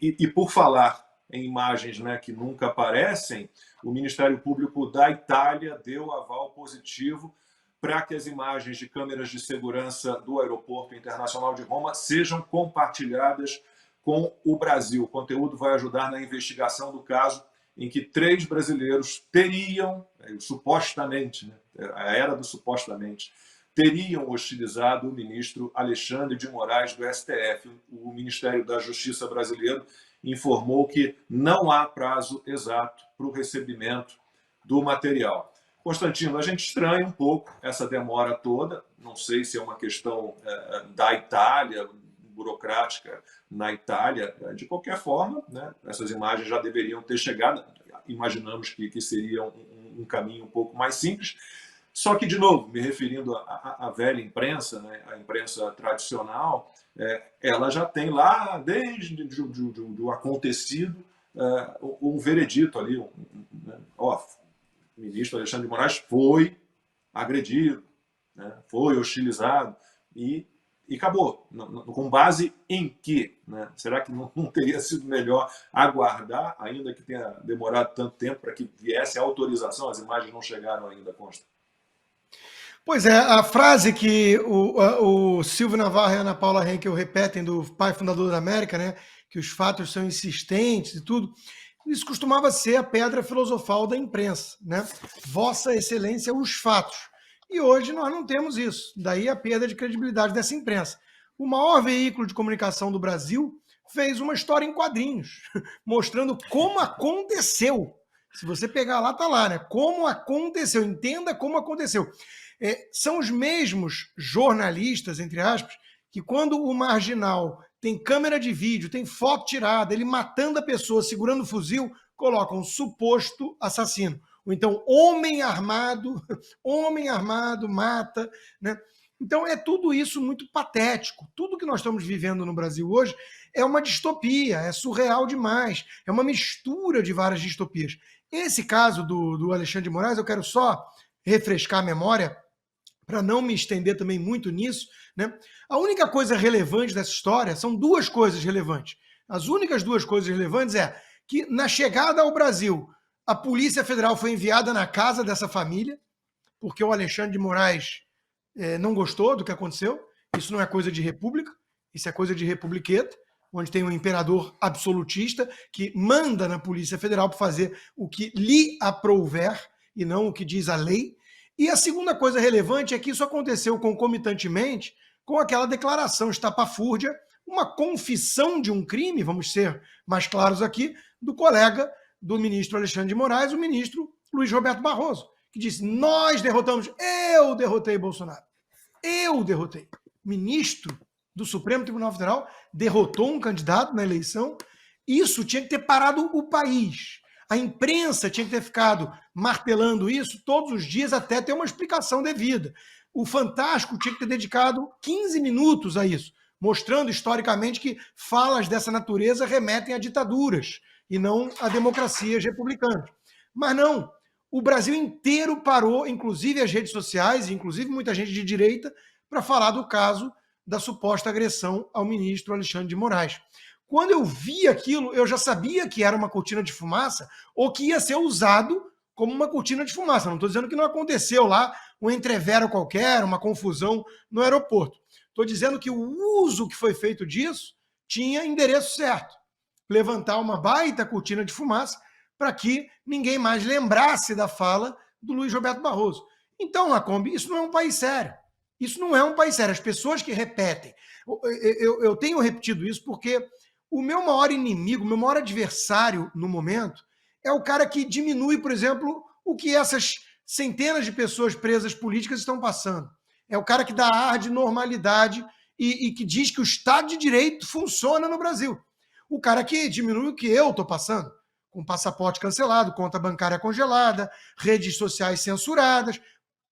E por falar em imagens, né, que nunca aparecem, o Ministério Público da Itália deu aval positivo para que as imagens de câmeras de segurança do Aeroporto Internacional de Roma sejam compartilhadas com o Brasil. O conteúdo vai ajudar na investigação do caso em que 3 brasileiros teriam, supostamente, né, a era do supostamente, teriam hostilizado o ministro Alexandre de Moraes do STF. O Ministério da Justiça brasileiro informou que não há prazo exato para o recebimento do material. Constantino, a gente estranha um pouco essa demora toda, não sei se é uma questão da Itália, burocrática na Itália. De qualquer forma, né, essas imagens já deveriam ter chegado, imaginamos que seria um caminho um pouco mais simples. Só que, de novo, me referindo à velha imprensa, né, a imprensa tradicional, ela já tem lá, desde o acontecido, um veredito ali, o ministro Alexandre de Moraes foi agredido, né, foi hostilizado, e acabou. Com base em quê? Né? Será que não teria sido melhor aguardar, ainda que tenha demorado tanto tempo para que viesse a autorização? As imagens não chegaram ainda, consta. Pois é, a frase que o Silvio Navarro e a Ana Paula Henkel repetem do pai fundador da América, né, que os fatos são insistentes e tudo, isso costumava ser a pedra filosofal da imprensa, né? Vossa Excelência, os fatos. E hoje nós não temos isso, daí a perda de credibilidade dessa imprensa. O maior veículo de comunicação do Brasil fez uma história em quadrinhos, mostrando como aconteceu. Se você pegar lá, tá lá, né? Como aconteceu, entenda como aconteceu. São os mesmos jornalistas, entre aspas, que quando o marginal tem câmera de vídeo, tem foto tirada, ele matando a pessoa, segurando o fuzil, colocam um suposto assassino. Ou então, homem armado mata, né? Então é tudo isso muito patético. Tudo que nós estamos vivendo no Brasil hoje é uma distopia, é surreal demais, é uma mistura de várias distopias. Esse caso do Alexandre de Moraes, eu quero só refrescar a memória, para não me estender também muito nisso, né? A única coisa relevante dessa história são 2 coisas relevantes. As únicas 2 coisas relevantes é que, na chegada ao Brasil, a Polícia Federal foi enviada na casa dessa família, porque o Alexandre de Moraes não gostou do que aconteceu. Isso não é coisa de república, isso é coisa de republiqueta, onde tem um imperador absolutista que manda na Polícia Federal para fazer o que lhe aprouver e não o que diz a lei. E a segunda coisa relevante é que isso aconteceu concomitantemente com aquela declaração estapafúrdia, uma confissão de um crime, vamos ser mais claros aqui, do colega do ministro Alexandre de Moraes, o ministro Luiz Roberto Barroso, que disse: nós derrotamos, eu derrotei Bolsonaro. Eu derrotei. Ministro do Supremo Tribunal Federal derrotou um candidato na eleição. Isso tinha que ter parado o país. A imprensa tinha que ter ficado martelando isso todos os dias até ter uma explicação devida. O Fantástico tinha que ter dedicado 15 minutos a isso, mostrando historicamente que falas dessa natureza remetem a ditaduras e não a democracias republicanas. Mas não, o Brasil inteiro parou, inclusive as redes sociais, inclusive muita gente de direita, para falar do caso da suposta agressão ao ministro Alexandre de Moraes. Quando eu vi aquilo, eu já sabia que era uma cortina de fumaça ou que ia ser usado como uma cortina de fumaça. Não estou dizendo que não aconteceu lá um entrevero qualquer, uma confusão no aeroporto. Estou dizendo que o uso que foi feito disso tinha endereço certo. Levantar uma baita cortina de fumaça para que ninguém mais lembrasse da fala do Luiz Roberto Barroso. Então, Lacombe, isso não é um país sério. Isso não é um país sério. As pessoas que repetem... Eu tenho repetido isso porque o meu maior inimigo, o meu maior adversário no momento é o cara que diminui, por exemplo, o que essas centenas de pessoas presas políticas estão passando. É o cara que dá ar de normalidade e que diz que o Estado de Direito funciona no Brasil. O cara que diminui o que eu estou passando, com passaporte cancelado, conta bancária congelada, redes sociais censuradas,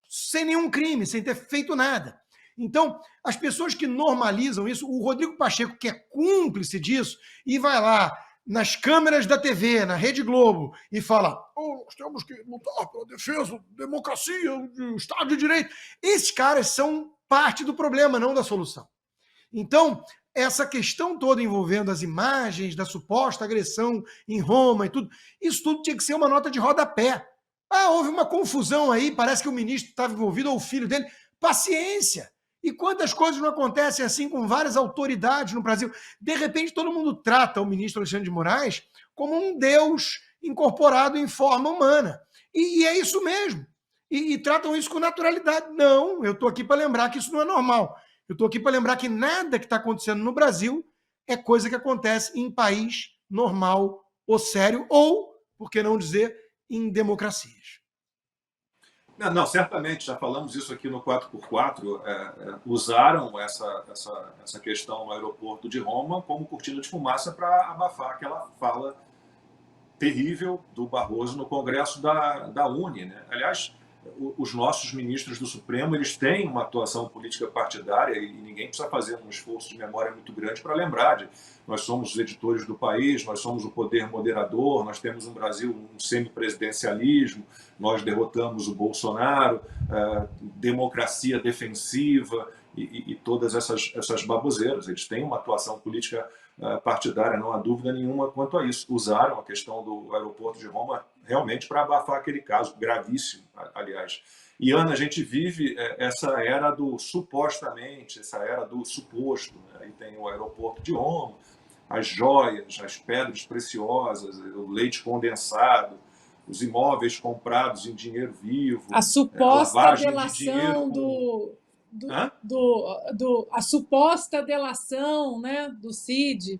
sem nenhum crime, sem ter feito nada. Então, as pessoas que normalizam isso, o Rodrigo Pacheco, que é cúmplice disso, e vai lá nas câmeras da TV, na Rede Globo, e fala: nós temos que lutar pela defesa da democracia, do Estado de Direito. Esses caras são parte do problema, não da solução. Então, essa questão toda envolvendo as imagens da suposta agressão em Roma e tudo, isso tudo tinha que ser uma nota de rodapé. Ah, houve uma confusão aí, parece que o ministro estava envolvido ou o filho dele. Paciência! E quantas coisas não acontecem assim com várias autoridades no Brasil? De repente, todo mundo trata o ministro Alexandre de Moraes como um deus incorporado em forma humana. E é isso mesmo. E tratam isso com naturalidade. Não, eu estou aqui para lembrar que isso não é normal. Eu estou aqui para lembrar que nada que está acontecendo no Brasil é coisa que acontece em país normal ou sério, ou, por que não dizer, em democracias. Não, certamente, já falamos isso aqui no 4x4, usaram essa questão no aeroporto de Roma como cortina de fumaça para abafar aquela fala terrível do Barroso no Congresso da Uni. Né? Aliás, os nossos ministros do Supremo, eles têm uma atuação política partidária e ninguém precisa fazer um esforço de memória muito grande para lembrar de nós somos os editores do país, nós somos o poder moderador, nós temos no Brasil um semipresidencialismo, nós derrotamos o Bolsonaro, democracia defensiva e todas essas baboseiras. Eles têm uma atuação política partidária, não há dúvida nenhuma quanto a isso. Usaram a questão do aeroporto de Roma realmente para abafar aquele caso, gravíssimo, aliás. E, Ana, a gente vive essa era do supostamente, essa era do suposto. Né? Aí tem o aeroporto de Roma, as joias, as pedras preciosas, o leite condensado, os imóveis comprados em dinheiro vivo, a suposta lavagem delação de dinheiro a suposta delação, né, do Cid.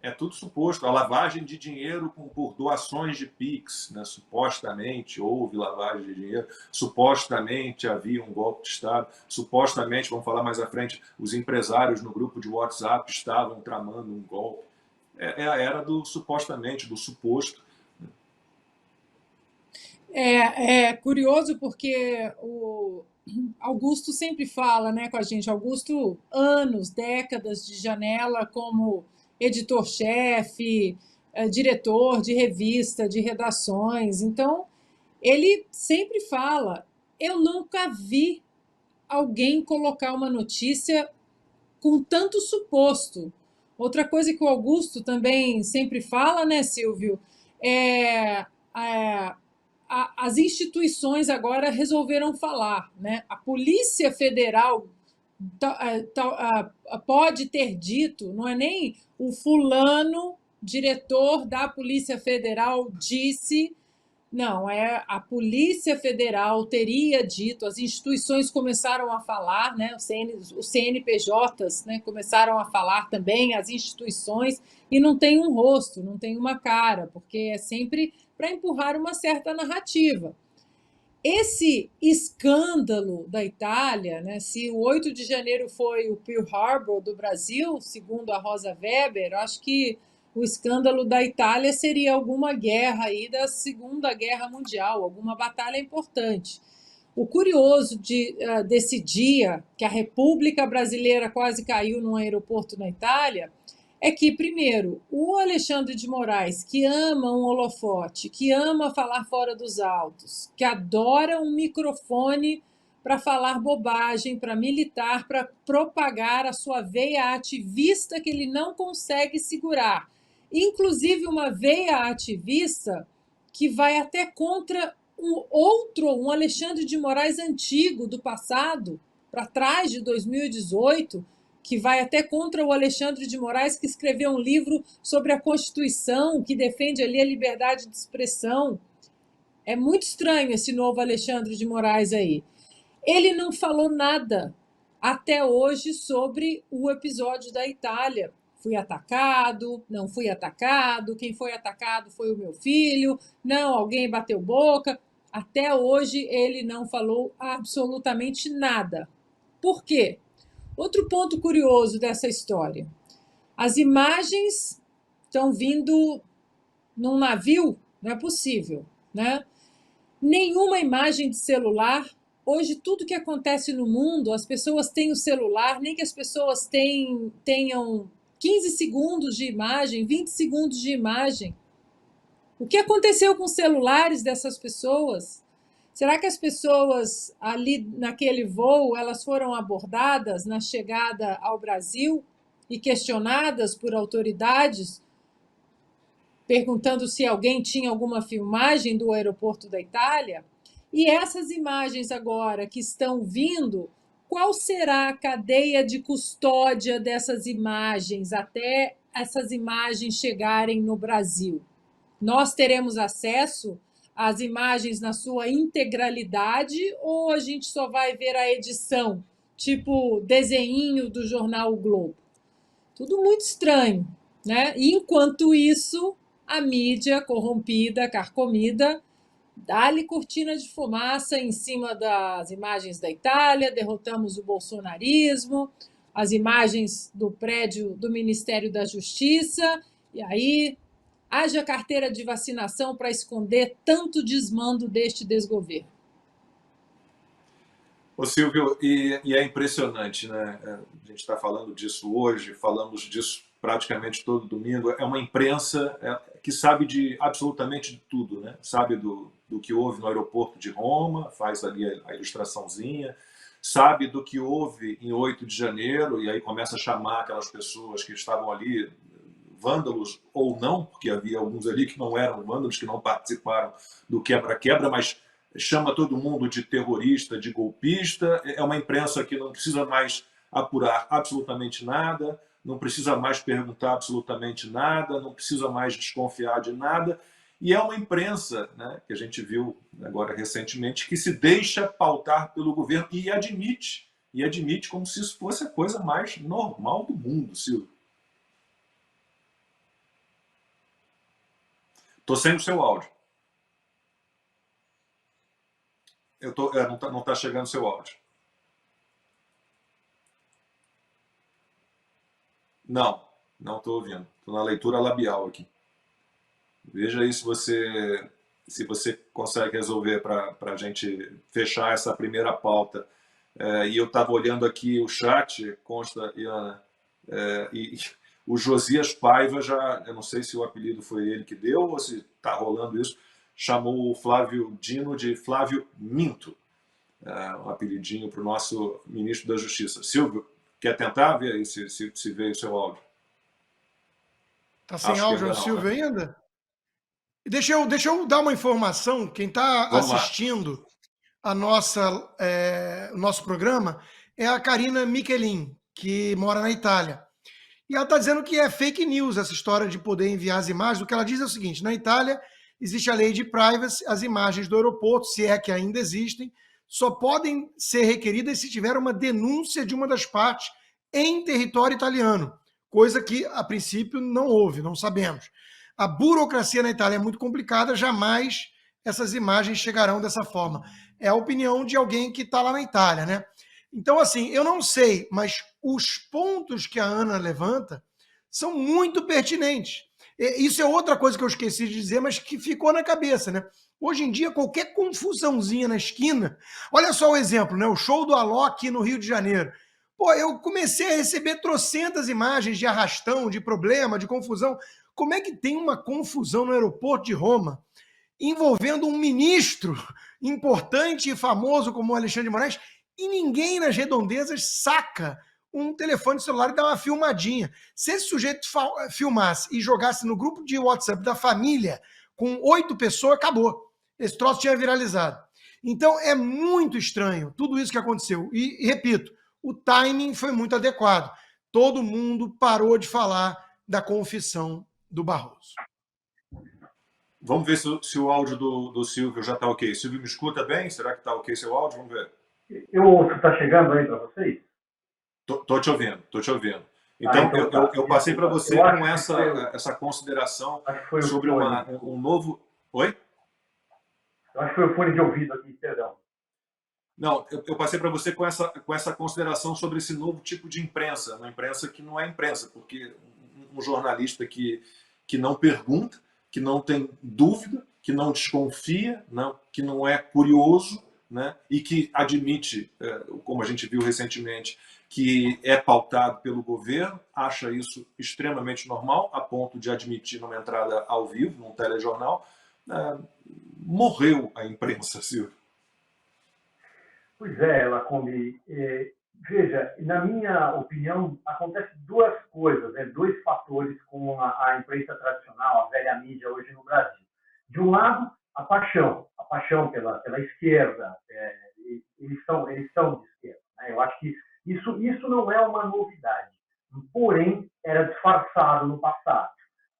É tudo suposto. A lavagem de dinheiro por doações de PIX, né? Supostamente houve lavagem de dinheiro, supostamente havia um golpe de Estado, supostamente, vamos falar mais à frente, os empresários no grupo de WhatsApp estavam tramando um golpe. É a era do supostamente, do suposto. É curioso porque o Augusto sempre fala, né, com a gente. Augusto, anos, décadas de janela como editor-chefe, diretor de revista, de redações. Então, ele sempre fala: eu nunca vi alguém colocar uma notícia com tanto suposto. Outra coisa que o Augusto também sempre fala, né, Silvio, as instituições agora resolveram falar, né? A Polícia Federal pode ter dito, não é nem o fulano, diretor da Polícia Federal, disse, não, a Polícia Federal teria dito, as instituições começaram a falar, né? Os CNPJs, né, começaram a falar também, as instituições, e não tem um rosto, não tem uma cara, porque é sempre para empurrar uma certa narrativa. Esse escândalo da Itália, né, se o 8 de janeiro foi o Pearl Harbor do Brasil, segundo a Rosa Weber, acho que o escândalo da Itália seria alguma guerra aí da Segunda Guerra Mundial, alguma batalha importante. O curioso desse dia, que a República Brasileira quase caiu num aeroporto na Itália, é que, primeiro, o Alexandre de Moraes, que ama um holofote, que ama falar fora dos autos, que adora um microfone para falar bobagem, para militar, para propagar a sua veia ativista que ele não consegue segurar. Inclusive uma veia ativista que vai até contra um Alexandre de Moraes antigo, do passado, para trás de 2018, que vai até contra o Alexandre de Moraes, que escreveu um livro sobre a Constituição, que defende ali a liberdade de expressão. É muito estranho esse novo Alexandre de Moraes aí. Ele não falou nada até hoje sobre o episódio da Itália. Fui atacado, não fui atacado, quem foi atacado foi o meu filho, não, alguém bateu boca. Até hoje ele não falou absolutamente nada. Por quê? Outro ponto curioso dessa história. As imagens estão vindo num navio, não é possível, né? Nenhuma imagem de celular. Hoje, tudo que acontece no mundo, as pessoas têm o celular, nem que as pessoas tenham 15 segundos de imagem, 20 segundos de imagem. O que aconteceu com os celulares dessas pessoas? Será que as pessoas ali naquele voo, elas foram abordadas na chegada ao Brasil? e questionadas por autoridades, perguntando se alguém tinha alguma filmagem do aeroporto da Itália. E essas imagens agora que estão vindo, qual será a cadeia de custódia dessas imagens até essas imagens chegarem no Brasil? Nós teremos acesso às imagens na sua integralidade ou a gente só vai ver a edição, tipo desenho do jornal O Globo? Tudo muito estranho, né? E enquanto isso, a mídia corrompida, carcomida, dá-lhe cortina de fumaça em cima das imagens da Itália, derrotamos o bolsonarismo, as imagens do prédio do Ministério da Justiça, e aí haja carteira de vacinação para esconder tanto desmando deste desgoverno. Ô Silvio, e é impressionante, né? A gente está falando disso hoje, falamos disso praticamente todo domingo. É uma imprensa que sabe de absolutamente de tudo, né? Sabe do que houve no aeroporto de Roma, faz ali a ilustraçãozinha, sabe do que houve em 8 de janeiro, e aí começa a chamar aquelas pessoas que estavam ali, vândalos ou não, porque havia alguns ali que não eram vândalos, que não participaram do quebra-quebra, mas chama todo mundo de terrorista, de golpista. É uma imprensa que não precisa mais apurar absolutamente nada, não precisa mais perguntar absolutamente nada, não precisa mais desconfiar de nada. E é uma imprensa, né, que a gente viu agora recentemente, que se deixa pautar pelo governo e admite como se isso fosse a coisa mais normal do mundo, Silvio. Estou sem o seu áudio. Não tá chegando o seu áudio. Não estou ouvindo. Estou na leitura labial aqui. Veja aí se você consegue resolver para a gente fechar essa primeira pauta. E eu estava olhando aqui o chat, consta, Iana, e o Josias Paiva já, eu não sei se o apelido foi ele que deu ou se está rolando isso, chamou o Flávio Dino de Flávio Minto, um apelidinho para o nosso ministro da Justiça. Silvio, quer tentar ver aí se veio o seu áudio? Está sem áudio o Silvio ainda? Deixa eu dar uma informação. Quem está assistindo o nosso programa é a Karina Michelin, que mora na Itália. E ela está dizendo que é fake news essa história de poder enviar as imagens. O que ela diz é o seguinte: na Itália existe a lei de privacy, as imagens do aeroporto, se é que ainda existem, só podem ser requeridas se tiver uma denúncia de uma das partes em território italiano, coisa que, a princípio, não houve, não sabemos. A burocracia na Itália é muito complicada, jamais essas imagens chegarão dessa forma. É a opinião de alguém que está lá na Itália, né? Então, assim, eu não sei, mas os pontos que a Ana levanta são muito pertinentes. Isso é outra coisa que eu esqueci de dizer, mas que ficou na cabeça, né? Hoje em dia, qualquer confusãozinha na esquina... Olha só o exemplo, né? O show do Alok no Rio de Janeiro. Pô, eu comecei a receber trocentas imagens de arrastão, de problema, de confusão. Como é que tem uma confusão no aeroporto de Roma envolvendo um ministro importante e famoso como o Alexandre de Moraes e ninguém nas redondezas saca um telefone celular e dá uma filmadinha? Se esse sujeito filmasse e jogasse no grupo de WhatsApp da família com 8 pessoas, acabou. Esse troço tinha viralizado. Então é muito estranho tudo isso que aconteceu. E repito, o timing foi muito adequado. Todo mundo parou de falar da confissão do Barroso. Vamos ver se o áudio do Silvio já está ok. Silvio, me escuta bem? Será que está ok seu áudio? Vamos ver. Eu ouço, está chegando aí para vocês? Tô te ouvindo. Então, eu passei para você com essa consideração sobre um novo... Oi? Eu acho que foi o fone de ouvido aqui, perdão. Não, eu passei para você com essa consideração sobre esse novo tipo de imprensa, uma imprensa que não é imprensa, porque um jornalista que não pergunta, que não tem dúvida, que não desconfia, que não é curioso, né, e que admite, como a gente viu recentemente, que é pautado pelo governo, acha isso extremamente normal, a ponto de admitir numa entrada ao vivo, num telejornal. Morreu a imprensa, Silvio. Pois é, Lacombe. Veja, na minha opinião, acontece duas coisas, né? Dois fatores com a imprensa tradicional, a velha mídia hoje no Brasil. De um lado, a paixão pela esquerda, eles são de esquerda. Né? Eu acho que isso não é uma novidade, porém, era disfarçado no passado.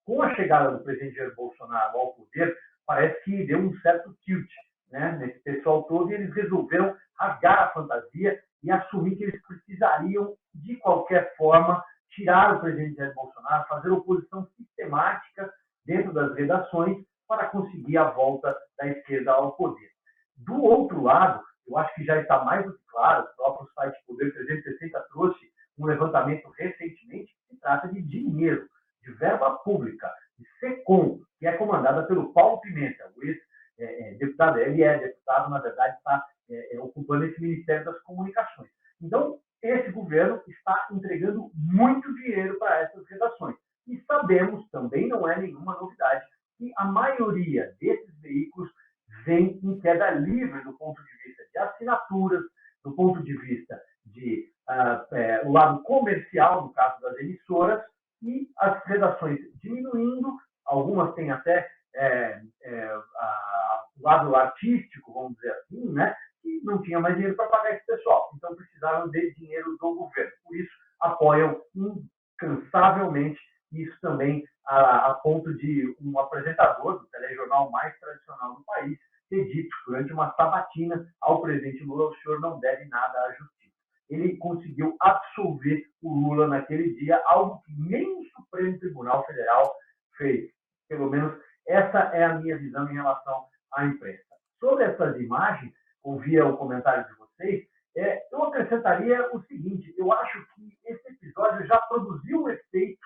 Com a chegada do presidente Jair Bolsonaro ao poder, parece que deu um certo tilt, né, nesse pessoal todo, e eles resolveram rasgar a fantasia e assumir que eles precisariam, de qualquer forma, tirar o presidente Jair Bolsonaro, fazer oposição sistemática dentro das redações para conseguir a volta da esquerda ao poder. Do outro lado, eu acho que já está mais do que claro, o próprio site Poder 360 trouxe um levantamento recentemente que se trata de dinheiro, de verba pública, de SECOM, que é comandada pelo Paulo Pimenta, o ex-deputado. Ele é deputado, na verdade, está ocupando esse Ministério das Comunicações. Então, esse governo está entregando muito dinheiro para essas redações. E sabemos, também não é nenhuma novidade, que a maioria desses veículos vem em queda livre do ponto de vista de assinaturas, do ponto de vista de o lado comercial, no caso das emissoras, e as redações diminuindo, algumas têm até o lado artístico, vamos dizer assim, né? E não tinha mais dinheiro para pagar esse pessoal, então precisaram de dinheiro do governo. Por isso, apoiam incansavelmente isso também a ponto de um apresentador do telejornal mais tradicional do país ter dito durante uma sabatina ao presidente Lula: o senhor não deve nada à justiça. Ele conseguiu absolver o Lula naquele dia, algo que nem o Supremo Tribunal Federal fez. Pelo menos essa é a minha visão em relação à imprensa. Sobre essas imagens, ouvia o comentário de vocês, eu acrescentaria o seguinte: eu acho que esse episódio já produziu um efeito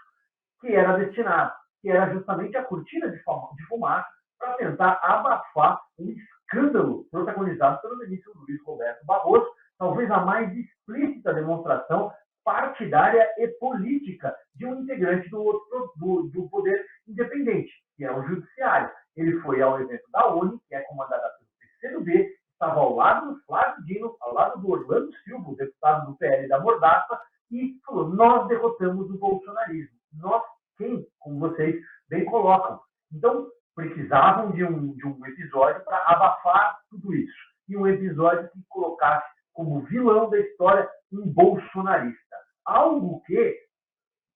que era destinado, que era justamente a cortina de fumaça para tentar abafar um escândalo protagonizado pelo ministro Luiz Roberto Barroso, talvez a mais explícita demonstração partidária e política de um integrante do poder independente, que é o judiciário. Ele foi ao evento da ONU, que é comandada pelo PCdoB, estava ao lado do Flávio Dino, ao lado do Orlando Silva, o deputado do PL da Mordaça, e falou: nós derrotamos o bolsonarismo. Nós, quem? Como vocês bem colocam. Então, precisavam de um episódio para abafar tudo isso. E um episódio que colocasse como vilão da história um bolsonarista. Algo que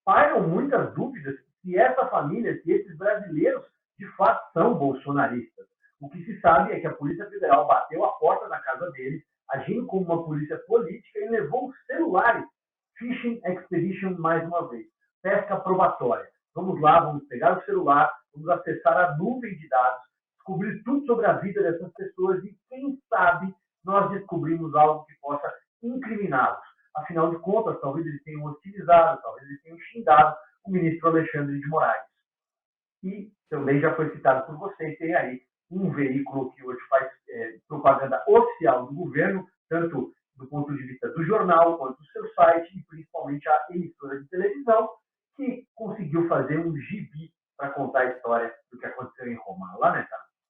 pairam muitas dúvidas se essa família, se esses brasileiros, de fato, são bolsonaristas. O que se sabe é que a Polícia Federal bateu a porta da casa deles, agindo como uma polícia política, e levou os celulares. Fishing Expedition mais uma vez. Pesca probatória. Vamos lá, vamos pegar o celular, vamos acessar a nuvem de dados, descobrir tudo sobre a vida dessas pessoas e, quem sabe, nós descobrimos algo que possa incriminá-los. Afinal de contas, talvez eles tenham hostilizado, talvez eles tenham xingado o ministro Alexandre de Moraes. E também já foi citado por vocês, tem aí um veículo que hoje faz propaganda oficial do governo, tanto do ponto de vista do jornal, quanto do seu site, e principalmente a emissora de televisão, que conseguiu fazer um gibi para contar a história do que aconteceu em Roma. Lamentável.